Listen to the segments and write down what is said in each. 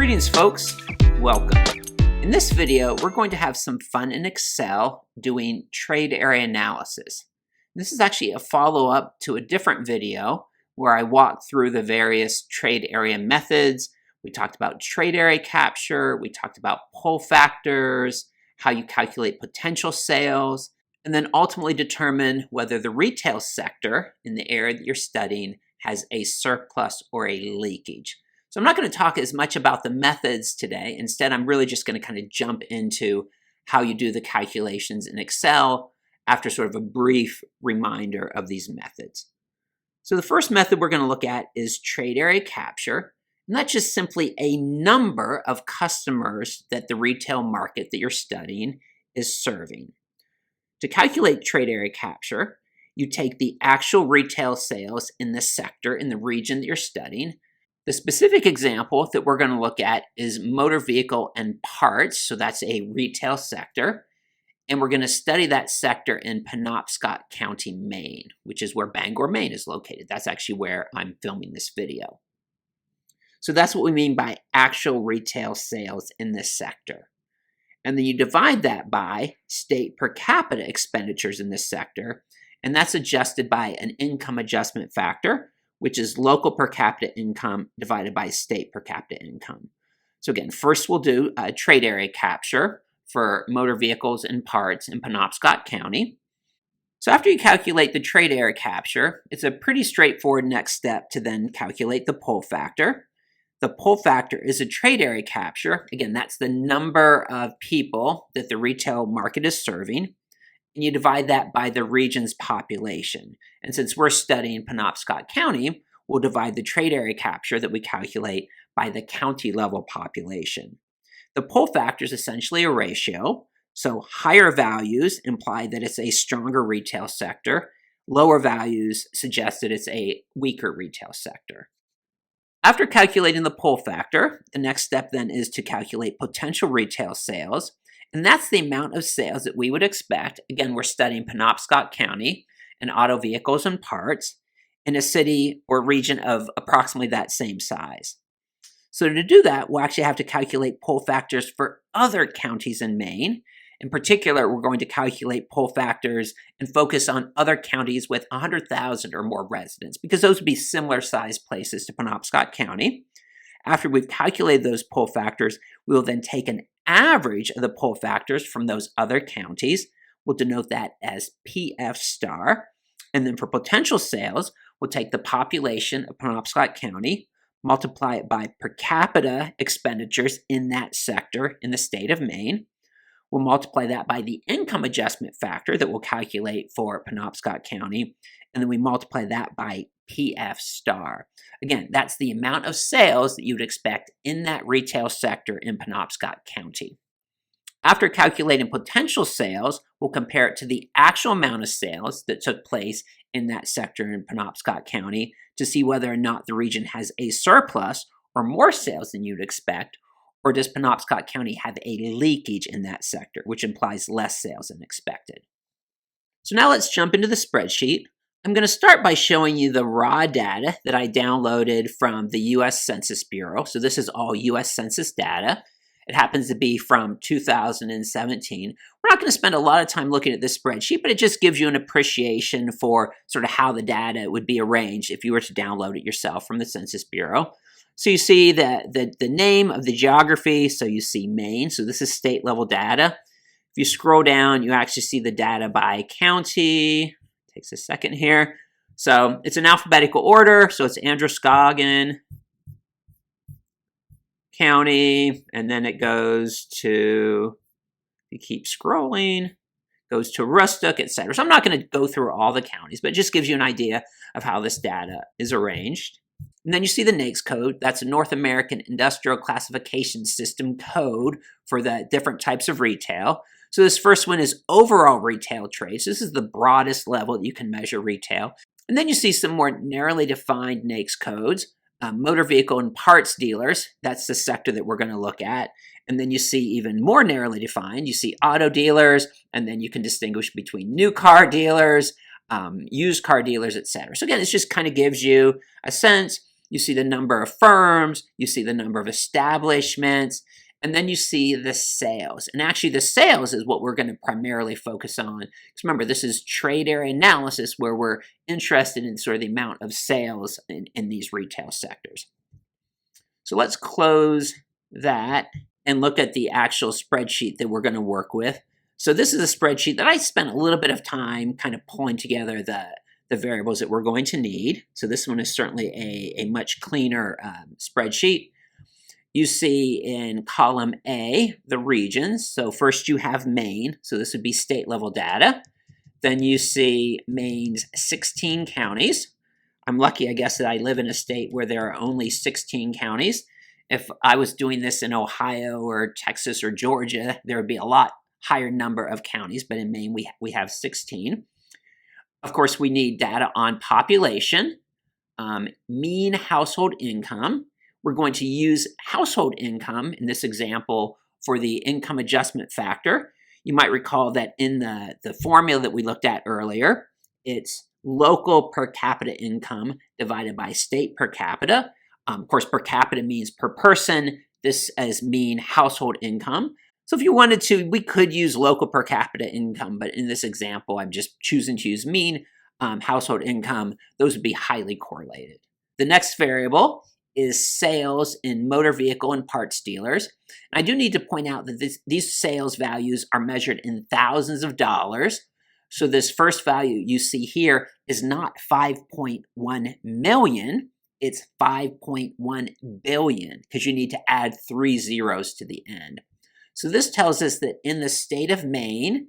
Greetings folks, welcome. In this video, we're going to have some fun in Excel doing trade area analysis. This is actually a follow-up to a different video where I walked through the various trade area methods. We talked about trade area capture, we talked about pull factors, how you calculate potential sales, and then ultimately determine whether the retail sector in the area that you're studying has a surplus or a leakage. So I'm not going to talk as much about the methods today. Instead, I'm really just going to kind of jump into how you do the calculations in Excel after sort of a brief reminder of these methods. So the first method we're going to look at is trade area capture. And that's just simply a number of customers that the retail market that you're studying is serving. To calculate trade area capture, you take the actual retail sales in the sector, in the region that you're studying. The specific example that we're going to look at is motor vehicle and parts, so that's a retail sector. And we're going to study that sector in Penobscot County, Maine, which is where Bangor, Maine is located. That's actually where I'm filming this video. So that's what we mean by actual retail sales in this sector. And then you divide that by state per capita expenditures in this sector, and that's adjusted by an income adjustment factor, which is local per capita income divided by state per capita income. So again, first we'll do a trade area capture for motor vehicles and parts in Penobscot County. So after you calculate the trade area capture, it's a pretty straightforward next step to then calculate the pull factor. The pull factor is a trade area capture. Again, that's the number of people that the retail market is serving. And you divide that by the region's population. And since we're studying Penobscot County, we'll divide the trade area capture that we calculate by the county level population. The pull factor is essentially a ratio. So higher values imply that it's a stronger retail sector. Lower values suggest that it's a weaker retail sector. After calculating the pull factor, the next step then is to calculate potential retail sales. And that's the amount of sales that we would expect. Again, we're studying Penobscot County and auto vehicles and parts in a city or region of approximately that same size. So to do that, we'll actually have to calculate pull factors for other counties in Maine. In particular, we're going to calculate pull factors and focus on other counties with 100,000 or more residents, because those would be similar sized places to Penobscot County. After we've calculated those pull factors, we will then take an average of the pull factors from those other counties. We'll denote that as PF star. And then for potential sales, we'll take the population of Penobscot County, multiply it by per capita expenditures in that sector in the state of Maine. We'll multiply that by the income adjustment factor that we'll calculate for Penobscot County. And then we multiply that by PF star. Again, that's the amount of sales that you'd expect in that retail sector in Penobscot County. After calculating potential sales, we'll compare it to the actual amount of sales that took place in that sector in Penobscot County to see whether or not the region has a surplus or more sales than you'd expect, or does Penobscot County have a leakage in that sector, which implies less sales than expected. So now let's jump into the spreadsheet. I'm going to start by showing you the raw data that I downloaded from the U.S. Census Bureau. So this is all U.S. Census data. It happens to be from 2017. We're not going to spend a lot of time looking at this spreadsheet, but it just gives you an appreciation for sort of how the data would be arranged if you were to download it yourself from the Census Bureau. So you see the name of the geography, so you see Maine. So this is state level data. If you scroll down, you actually see the data by county. Takes a second here. So it's in alphabetical order. So it's Androscoggin County, and then it goes to, you keep scrolling, goes to Aroostook, etc. So I'm not going to go through all the counties, but it just gives you an idea of how this data is arranged. And then you see the NAICS code. That's a North American Industrial Classification System code for the different types of retail. So this first one is overall retail trade. So this is the broadest level that you can measure retail. And then you see some more narrowly defined NAICS codes. Motor vehicle and parts dealers, that's the sector that we're going to look at. And then you see even more narrowly defined, you see auto dealers, and then you can distinguish between new car dealers, used car dealers, etc. So again, it just kind of gives you a sense. You see the number of firms, you see the number of establishments, and then you see the sales. And actually the sales is what we're going to primarily focus on. Because remember, this is trade area analysis where we're interested in sort of the amount of sales in these retail sectors. So let's close that and look at the actual spreadsheet that we're going to work with. So this is a spreadsheet that I spent a little bit of time kind of pulling together the variables that we're going to need. So this one is certainly a much cleaner spreadsheet. You see in column A, the regions. So first you have Maine. So this would be state level data. Then you see Maine's 16 counties. I'm lucky, I guess, that I live in a state where there are only 16 counties. If I was doing this in Ohio or Texas or Georgia, there would be a lot higher number of counties, but in Maine we have 16. Of course, we need data on population, mean household income. We're going to use household income in this example for the income adjustment factor. You might recall that in the formula that we looked at earlier, it's local per capita income divided by state per capita. Of course, per capita means per person. This as mean household income. So if you wanted to, we could use local per capita income, but in this example, I'm just choosing to use mean household income. Those would be highly correlated. The next variable is sales in motor vehicle and parts dealers. And I do need to point out that these sales values are measured in thousands of dollars. So this first value you see here is not 5.1 million, it's 5.1 billion, because you need to add 3 zeros to the end. So this tells us that in the state of Maine,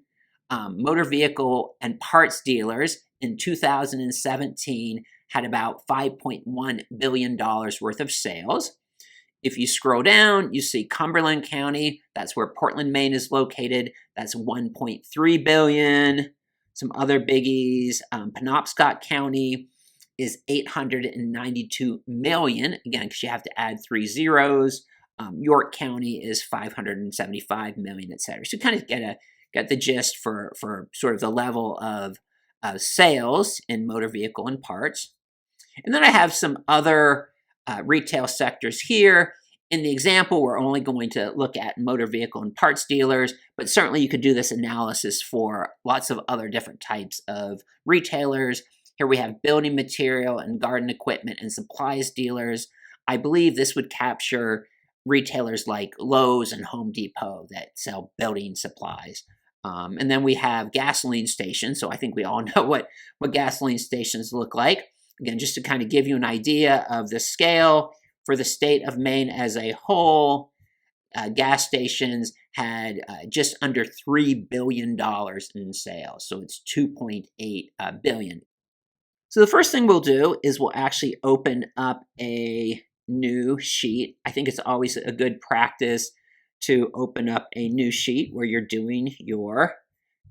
motor vehicle and parts dealers in 2017 had about $5.1 billion worth of sales. If you scroll down, you see Cumberland County, that's where Portland, Maine is located, that's 1.3 billion. Some other biggies, Penobscot County is 892 million, again, because you have to add 3 zeros. York County is 575 million, etc. So you kind of get the gist for sort of the level of sales in motor vehicle and parts. And then I have some other retail sectors here. In the example, we're only going to look at motor vehicle and parts dealers, but certainly you could do this analysis for lots of other different types of retailers. Here we have building material and garden equipment and supplies dealers. I believe this would capture retailers like Lowe's and Home Depot that sell building supplies. And then we have gasoline stations. So I think we all know what gasoline stations look like. Again, just to kind of give you an idea of the scale for the state of Maine as a whole, gas stations had just under $3 billion in sales. So it's 2.8 billion. So the first thing we'll do is we'll actually open up a new sheet. I think it's always a good practice to open up a new sheet where you're doing your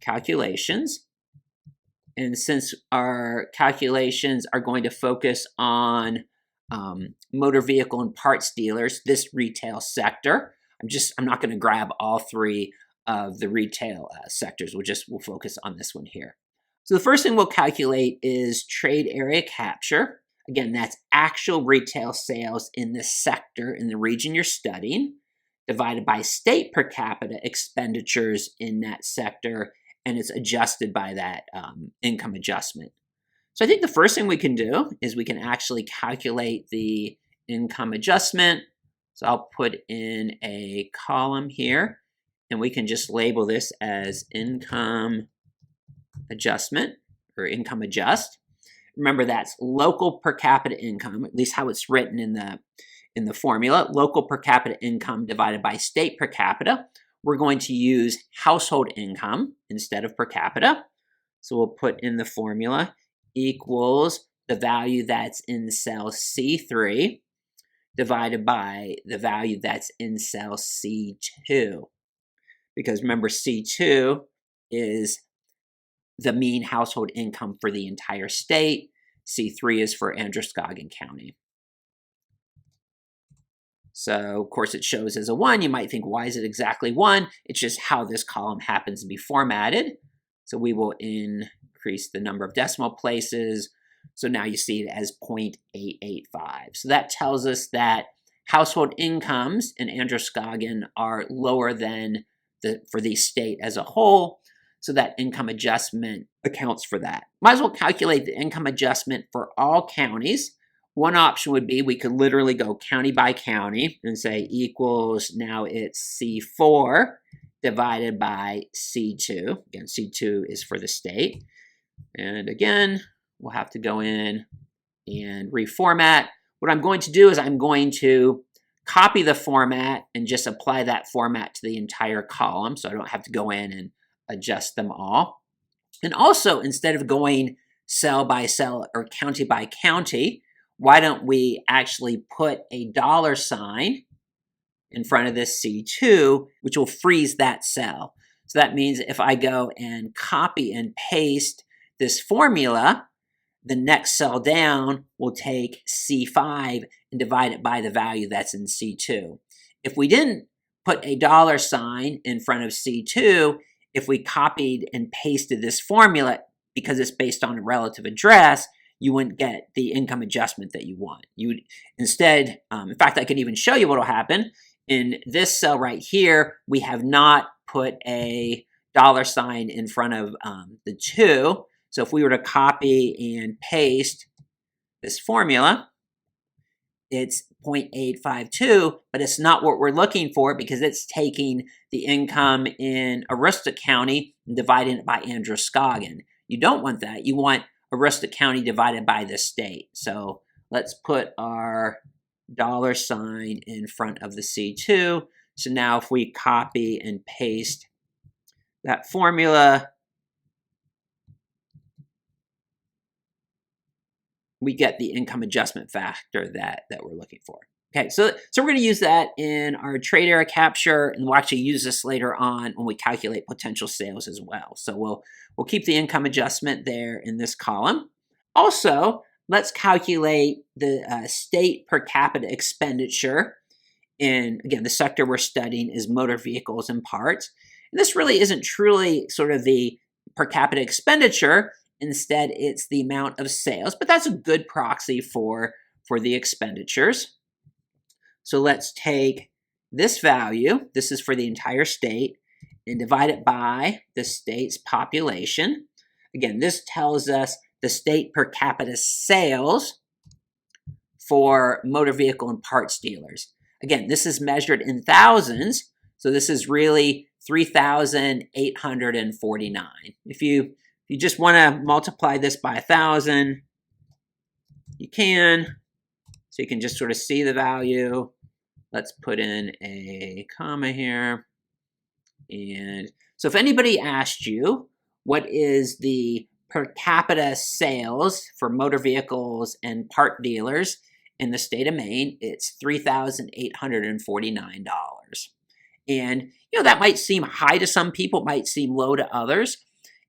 calculations. And since our calculations are going to focus on motor vehicle and parts dealers, this retail sector, I'm not going to grab all 3 of the retail sectors. We'll focus on this one here. So the first thing we'll calculate is trade area capture. Again, that's actual retail sales in the sector, in the region you're studying, divided by state per capita expenditures in that sector, and it's adjusted by that income adjustment. So I think the first thing we can do is we can actually calculate the income adjustment. So I'll put in a column here, and we can just label this as income adjustment or income adjust. Remember, that's local per capita income, at least how it's written in the formula, local per capita income divided by state per capita. We're going to use household income instead of per capita. So we'll put in the formula equals the value that's in cell C3 divided by the value that's in cell C2. Because remember, C2 is the mean household income for the entire state. C3 is for Androscoggin County. So, of course, it shows as a 1. You might think, why is it exactly 1? It's just how this column happens to be formatted. So we will increase the number of decimal places. So now you see it as 0.885. So that tells us that household incomes in Androscoggin are lower than for the state as a whole. So that income adjustment accounts for that. Might as well calculate the income adjustment for all counties. One option would be we could literally go county by county and say equals, now it's C4 divided by C2. Again, C2 is for the state. And again, we'll have to go in and reformat. What I'm going to do is I'm going to copy the format and just apply that format to the entire column so I don't have to go in and adjust them all. And also, instead of going cell by cell or county by county, why don't we actually put a $ in front of this C2, which will freeze that cell. So that means if I go and copy and paste this formula, the next cell down will take C5 and divide it by the value that's in C2. If we didn't put a $ in front of C2, if we copied and pasted this formula, because it's based on a relative address, you wouldn't get the income adjustment that you want. You would instead, in fact, I can even show you what will happen. In this cell right here, we have not put a $ in front of the 2. So if we were to copy and paste this formula, it's 0.852, but it's not what we're looking for because it's taking the income in Aroostook County and dividing it by Androscoggin. You don't want that. You want Aroostook County divided by the state. So let's put our $ in front of the C2. So now if we copy and paste that formula, we get the income adjustment factor that we're looking for. Okay, so we're going to use that in our trade area capture, and we'll actually use this later on when we calculate potential sales as well. So we'll keep the income adjustment there in this column. Also, let's calculate the state per capita expenditure in, again, the sector we're studying is motor vehicles and parts. And this really isn't truly sort of the per capita expenditure. Instead, it's the amount of sales, but that's a good proxy for the expenditures. So let's take this value, this is for the entire state, and divide it by the state's population. Again, this tells us the state per capita sales for motor vehicle and parts dealers. Again, this is measured in thousands, so this is really 3,849. If you just want to multiply this by 1,000, you can. So you can just sort of see the value. Let's put in a comma here. And so if anybody asked you what is the per capita sales for motor vehicles and part dealers in the state of Maine, it's $3,849. And that might seem high to some people, it might seem low to others.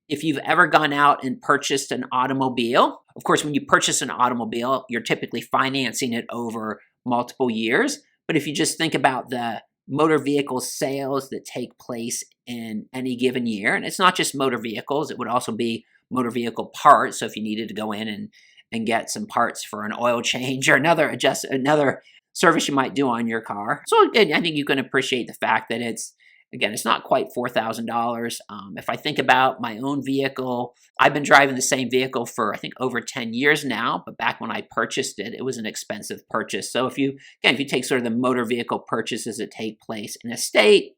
If you've ever gone out and purchased an automobile, of course, when you purchase an automobile, you're typically financing it over multiple years. But if you just think about the motor vehicle sales that take place in any given year, and it's not just motor vehicles, it would also be motor vehicle parts. So if you needed to go in and get some parts for an oil change or another service you might do on your car. So again, I think you can appreciate the fact that it's not quite $4,000. If I think about my own vehicle, I've been driving the same vehicle for, I think, over 10 years now, but back when I purchased it, it was an expensive purchase. So if you take sort of the motor vehicle purchases that take place in a state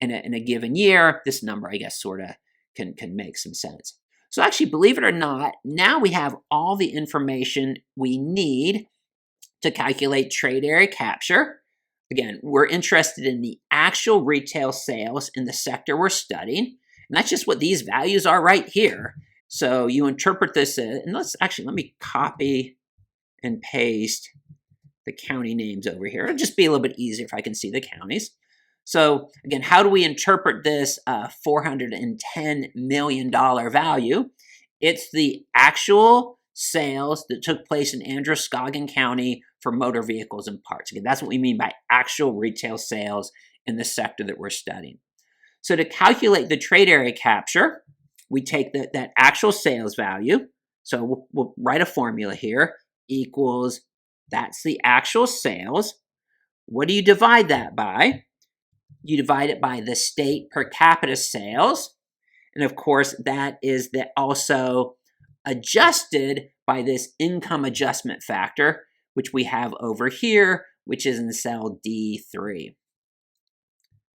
in a given year, this number, I guess, sort of can make some sense. So actually, believe it or not, now we have all the information we need to calculate trade area capture. Again, we're interested in the actual retail sales in the sector we're studying, and that's just what these values are right here. So you interpret this, and let me copy and paste the county names over here. It'll just be a little bit easier if I can see the counties. So again, how do we interpret this $410 million value? It's the actual sales that took place in Androscoggin County for motor vehicles and parts. Again, that's what we mean by actual retail sales in the sector that we're studying. So to calculate the trade area capture, we take that actual sales value. So we'll write a formula here, equals, that's the actual sales. What do you divide that by? You divide it by the state per capita sales. And of course, that is also adjusted by this income adjustment factor, which we have over here, which is in cell D3.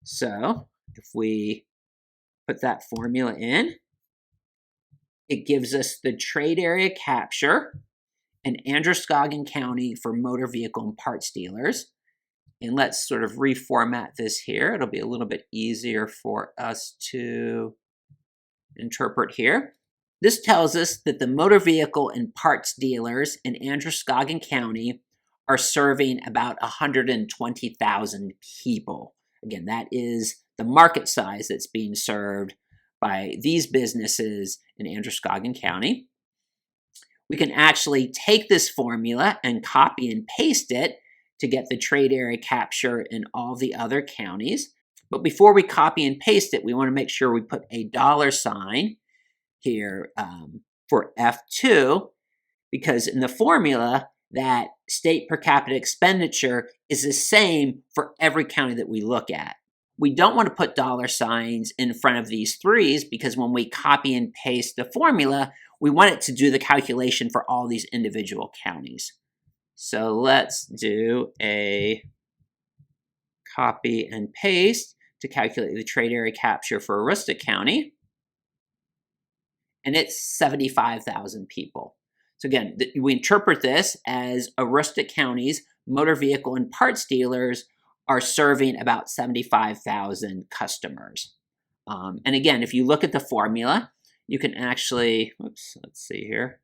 So if we put that formula in, it gives us the trade area capture in Androscoggin County for motor vehicle and parts dealers. And let's sort of reformat this here. It'll be a little bit easier for us to interpret here. This tells us that the motor vehicle and parts dealers in Androscoggin County are serving about 120,000 people. Again, that is the market size that's being served by these businesses in Androscoggin County. We can actually take this formula and copy and paste it to get the trade area capture in all the other counties. But before we copy and paste it, we want to make sure we put a $sign here for F2, because in the formula, that state per capita expenditure is the same for every county that we look at. We don't want to put $signs in front of these threes, because when we copy and paste the formula, we want it to do the calculation for all these individual counties. So let's do a copy and paste to calculate the trade area capture for Aroostook County. And it's 75,000 people. So again, we interpret this as Aroostook County's motor vehicle and parts dealers are serving about 75,000 customers. And again, if you look at the formula, you can actually, let's see here.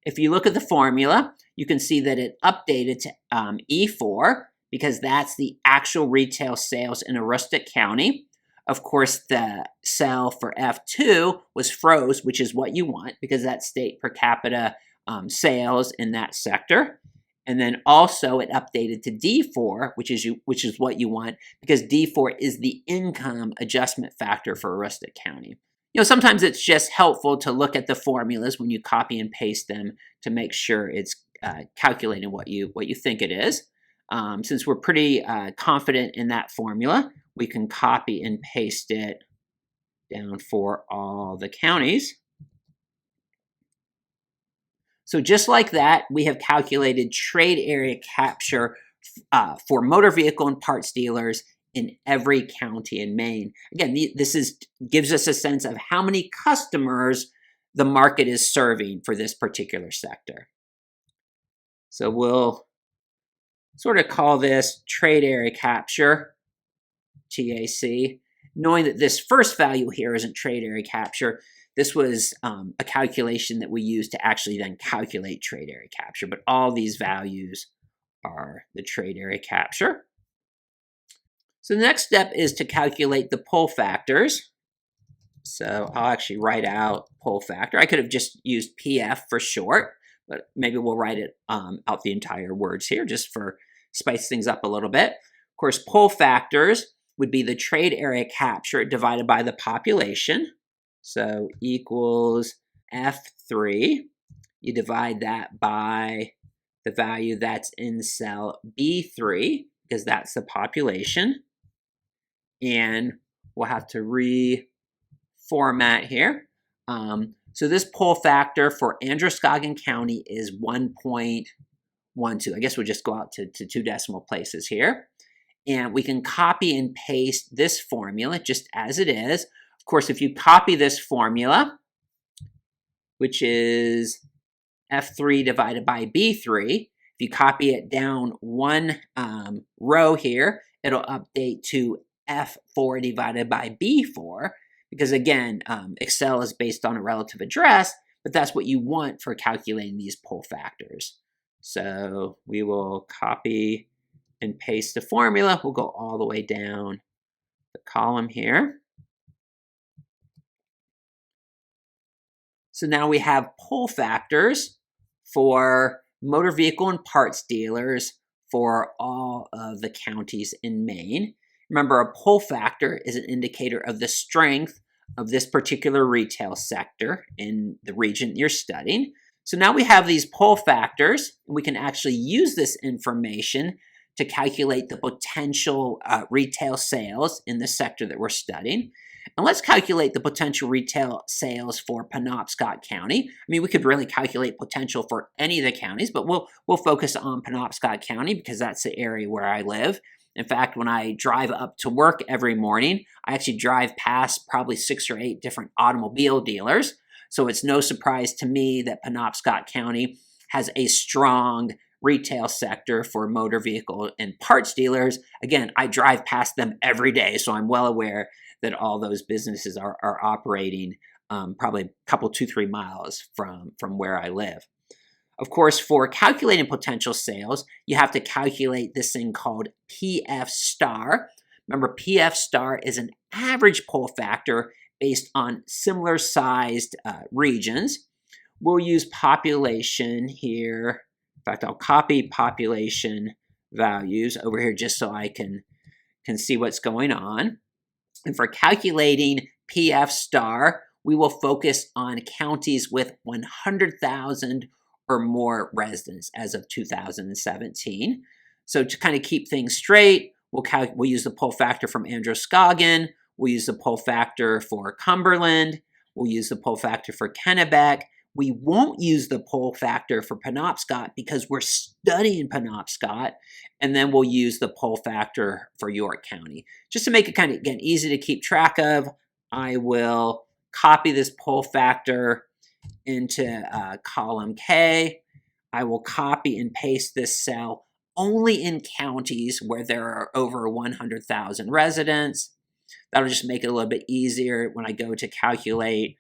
If you look at the formula, you can see that it updated to E4, because that's the actual retail sales in Aroostook County. Of course, the cell for F2 was froze, which is what you want, because that's state per capita sales in that sector. And then also it updated to D4, which is what you want, because D4 is the income adjustment factor for Aroostook County. You know, sometimes it's just helpful to look at the formulas when you copy and paste them to make sure it's calculating what you think it is. Since we're pretty confident in that formula, we can copy and paste it down for all the counties. So just like that, we have calculated trade area capture for motor vehicle and parts dealers in every county in Maine. Again, this gives us a sense of how many customers the market is serving for this particular sector. So we'll sort of call this trade area capture, TAC, knowing that this first value here isn't trade area capture. This was a calculation that we used to actually then calculate trade area capture, but all these values are the trade area capture. So the next step is to calculate the pull factors. So I'll actually write out pull factor. I could have just used PF for short, but maybe we'll write it out the entire words here just for spice things up a little bit. Of course, pull factors would be the trade area capture divided by the population. So equals F3. You divide that by the value that's in cell B3, because that's the population. And we'll have to reformat here. So this pull factor for Androscoggin County is 1.12. I guess we'll just go out to 2 decimal places here. And we can copy and paste this formula just as it is. Of course, if you copy this formula, which is F3 divided by B3, if you copy it down one row here, it'll update to F4 divided by B4, because again, Excel is based on a relative address, but that's what you want for calculating these pull factors. So we will copy and paste the formula. We'll go all the way down the column here. So now we have pull factors for motor vehicle and parts dealers for all of the counties in Maine. Remember, a pull factor is an indicator of the strength of this particular retail sector in the region you're studying. So now we have these poll factors, and we can actually use this information to calculate the potential retail sales in the sector that we're studying. And let's calculate the potential retail sales for Penobscot County. I mean, we could really calculate potential for any of the counties, but we'll focus on Penobscot County because that's the area where I live. In fact, when I drive up to work every morning, I actually drive past probably 6 or 8 different automobile dealers. So it's no surprise to me that Penobscot County has a strong retail sector for motor vehicle and parts dealers. Again, I drive past them every day, so I'm well aware that all those businesses are operating probably a couple, 2-3 miles from where I live. Of course, for calculating potential sales, you have to calculate this thing called PF star. Remember, PF star is an average poll factor based on similar sized regions. We'll use population here. In fact, I'll copy population values over here just so I can see what's going on. And for calculating PF star, we will focus on counties with 100,000 or more residents as of 2017. So to kind of keep things straight, we'll use the poll factor from Androscoggin, we'll use the poll factor for Cumberland, we'll use the poll factor for Kennebec. We won't use the poll factor for Penobscot because we're studying Penobscot, and then we'll use the poll factor for York County. Just to make it kind of, again, easy to keep track of, I will copy this poll factor into column K. I will copy and paste this cell only in counties where there are over 100,000 residents. That'll just make it a little bit easier when I go to calculate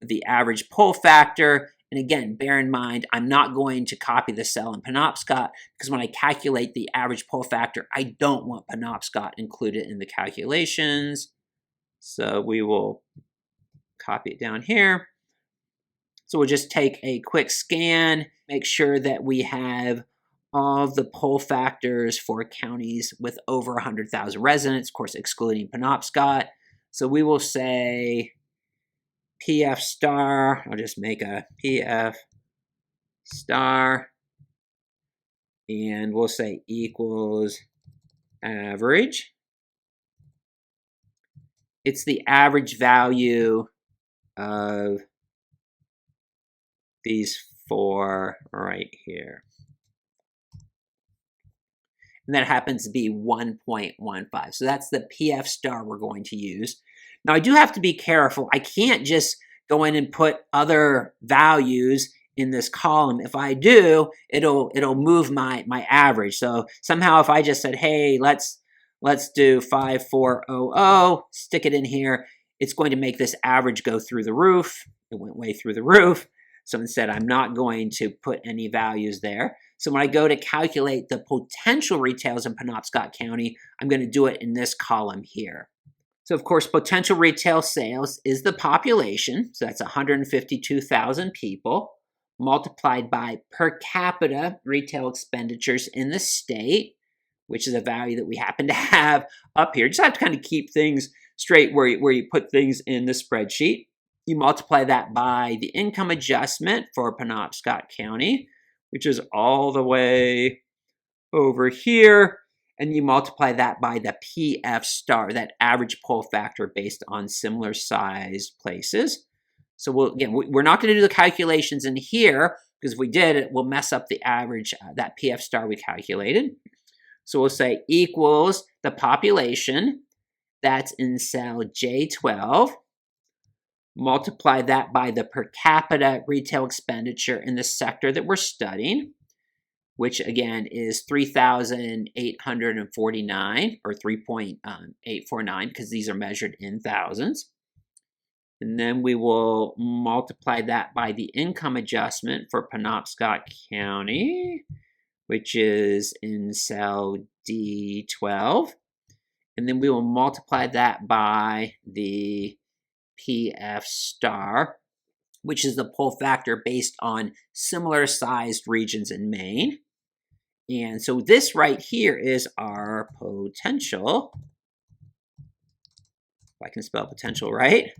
the average poll factor. And again, bear in mind, I'm not going to copy the cell in Penobscot because when I calculate the average poll factor, I don't want Penobscot included in the calculations. So we will copy it down here. So we'll just take a quick scan, make sure that we have all of the poll factors for counties with over 100,000 residents, of course, excluding Penobscot. So we will say PF star, I'll just make a PF star, and we'll say equals average. It's the average value of these 4 right here. And that happens to be 1.15. So that's the PF star we're going to use. Now I do have to be careful. I can't just go in and put other values in this column. If I do, it'll move my average. So somehow if I just said, hey, let's do 5400, stick it in here, it's going to make this average go through the roof. It went way through the roof. So instead, I'm not going to put any values there. So when I go to calculate the potential retails in Penobscot County, I'm going to do it in this column here. So of course, potential retail sales is the population. So that's 152,000 people multiplied by per capita retail expenditures in the state, which is a value that we happen to have up here. Just have to kind of keep things straight where you put things in the spreadsheet. You multiply that by the income adjustment for Penobscot County, which is all the way over here, and you multiply that by the PF star, that average poll factor based on similar size places. So we're not going to do the calculations in here, because if we did, it will mess up the average, that PF star we calculated. So we'll say equals the population, that's in cell J12, multiply that by the per capita retail expenditure in the sector that we're studying, which again is 3,849 or 3.849 because these are measured in thousands. And then we will multiply that by the income adjustment for Penobscot County, which is in cell D12. And then we will multiply that by the PF star, which is the poll factor based on similar sized regions in Maine. And so this right here is our potential I can spell potential right.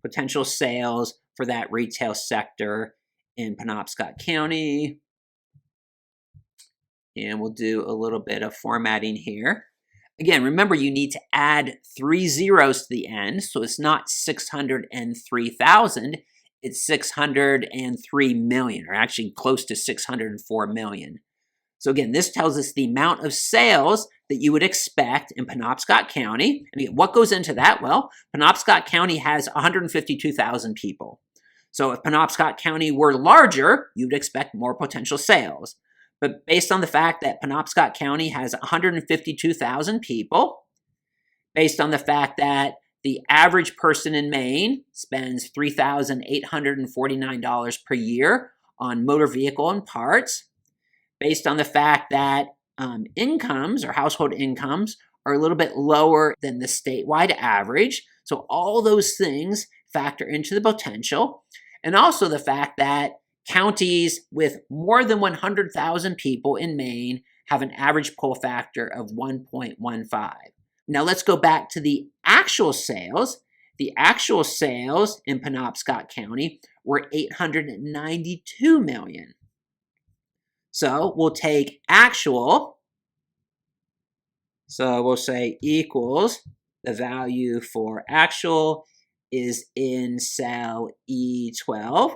Potential sales for that retail sector in Penobscot County. And we'll do a little bit of formatting here. Again, remember you need to add 3 zeros to the end, so it's not 603,000, it's 603 million, or actually close to 604 million. So again, this tells us the amount of sales that you would expect in Penobscot County. And again, what goes into that? Well, Penobscot County has 152,000 people. So if Penobscot County were larger, you'd expect more potential sales. But based on the fact that Penobscot County has 152,000 people, based on the fact that the average person in Maine spends $3,849 per year on motor vehicle and parts, based on the fact that incomes or household incomes are a little bit lower than the statewide average. So all those things factor into the potential. And also the fact that counties with more than 100,000 people in Maine have an average pull factor of 1.15. Now let's go back to the actual sales. The actual sales in Penobscot County were 892 million. So we'll take actual, so we'll say equals, the value for actual is in cell E12.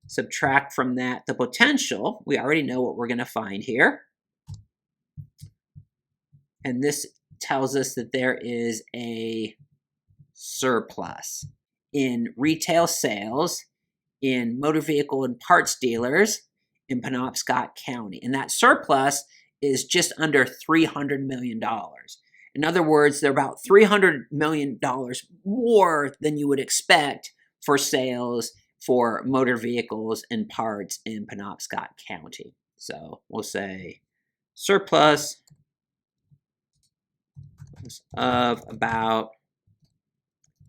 Subtract from that the potential. We already know what we're going to find here. And this tells us that there is a surplus in retail sales, in motor vehicle and parts dealers in Penobscot County. And that surplus is just under $300 million. In other words, they're about $300 million more than you would expect for sales for motor vehicles and parts in Penobscot County. So we'll say surplus of about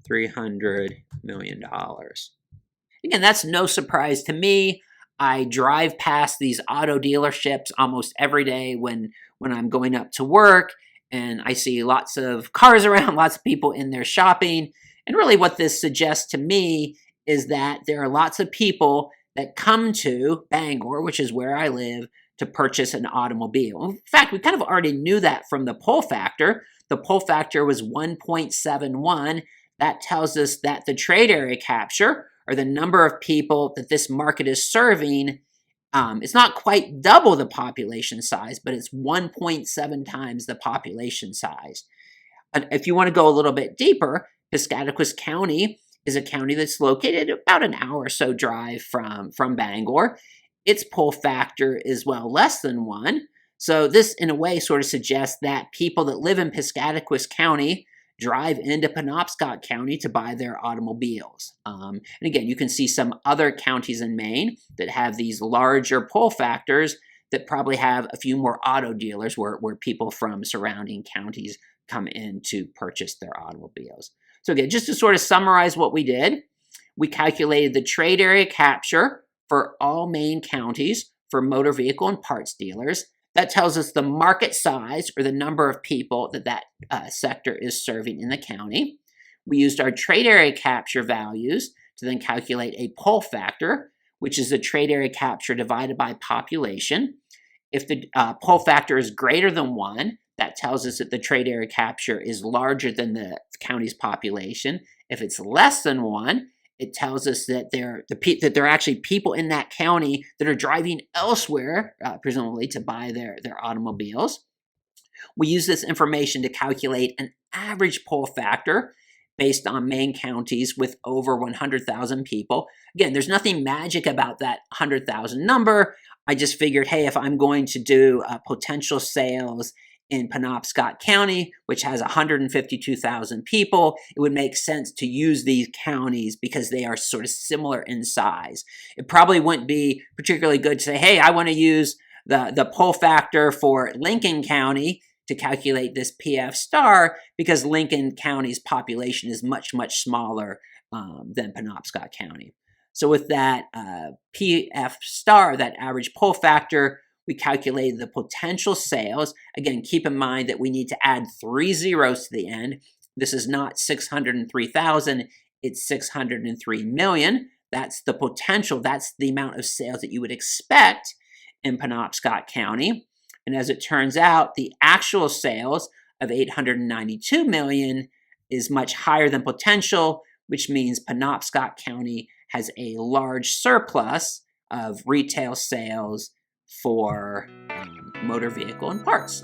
$300 million. Again, that's no surprise to me. I drive past these auto dealerships almost every day when I'm going up to work, and I see lots of cars around, lots of people in there shopping. And really what this suggests to me is that there are lots of people that come to Bangor, which is where I live, to purchase an automobile. In fact, we kind of already knew that from the pull factor. The pull factor was 1.71. That tells us that the trade area capture, or the number of people that this market is serving, it's not quite double the population size, but it's 1.7 times the population size. And if you want to go a little bit deeper, Piscataquis County is a county that's located about an hour or so drive from Bangor. Its pull factor is, well, less than 1. So this, in a way, sort of suggests that people that live in Piscataquis County drive into Penobscot County to buy their automobiles. And again, you can see some other counties in Maine that have these larger pull factors that probably have a few more auto dealers where people from surrounding counties come in to purchase their automobiles. So again, just to sort of summarize what we did, we calculated the trade area capture for all Maine counties for motor vehicle and parts dealers. That tells us the market size, or the number of people that sector is serving in the county. We used our trade area capture values to then calculate a pull factor, which is the trade area capture divided by population. If the pull factor is greater than 1, that tells us that the trade area capture is larger than the county's population. If it's less than 1, it tells us that there are actually people in that county that are driving elsewhere, presumably to buy their automobiles. We use this information to calculate an average pull factor based on Maine counties with over 100,000 people. Again, there's nothing magic about that 100,000 number. I just figured, hey, if I'm going to do potential sales in Penobscot County, which has 152,000 people, it would make sense to use these counties because they are sort of similar in size. It probably wouldn't be particularly good to say, hey, I want to use the pull factor for Lincoln County to calculate this PF star, because Lincoln County's population is much, much smaller than Penobscot County. So with that PF star, that average pull factor, we calculated the potential sales. Again, keep in mind that we need to add 3 zeros to the end. This is not 603,000, it's 603 million. That's the potential, that's the amount of sales that you would expect in Penobscot County. And as it turns out, the actual sales of 892 million is much higher than potential, which means Penobscot County has a large surplus of retail sales for motor vehicle and parts.